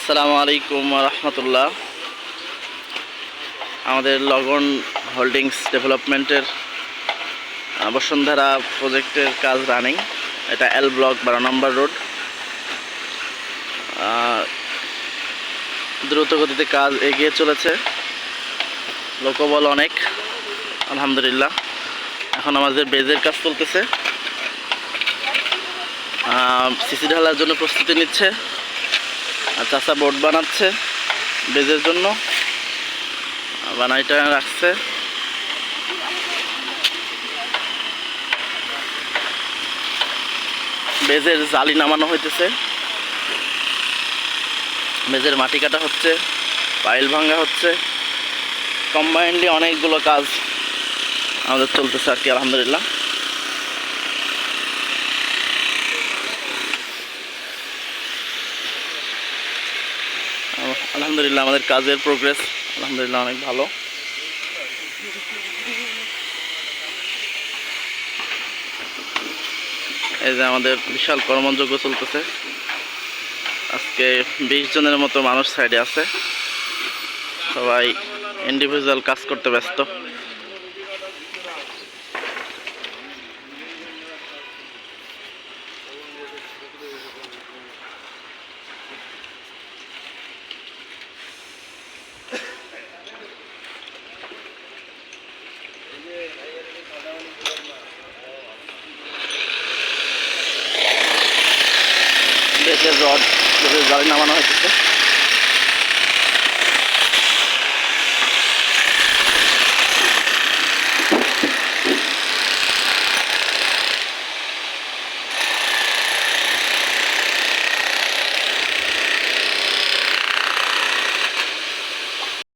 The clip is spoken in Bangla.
আসসালামু আলাইকুম রহমতুল্লাহ। আমাদের লগন হোল্ডিংস ডেভেলপমেন্টের বসুন্ধরা প্রজেক্টের কাজ রানিং। এটা এল ব্লক 12 নম্বর রোড। দ্রুত গতিতে কাজ এগিয়ে চলেছে, লোকবল অনেক, আলহামদুলিল্লাহ। এখন আমাদের বেজের কাজ চলতেছে, সিসি ঢালার জন্য প্রস্তুতি নিচ্ছে। আর চাষা বোর্ড বানাচ্ছে বেজের জন্য, বানাইটা রাখছে। বেজের জালি নামানো হইতেছে, বেজের মাটি কাটা হচ্ছে, পাইল ভাঙা হচ্ছে। কম্বাইন্ডলি অনেকগুলো কাজ আমাদের চলতেছে আর কি, আলহামদুলিল্লাহ। আলহামদুলিল্লাহ আমাদের কাজের প্রোগ্রেস আলহামদুলিল্লাহ অনেক ভালো। এই যে আমাদের বিশাল কর্মযজ্ঞ চলতেছে। আজকে 20 জনের মতো মানুষ সাইডে আছে, সবাই ইন্ডিভিজুয়াল কাজ করতে ব্যস্ত। বেজের রড, বেজের জালি নামানো হয়েছে।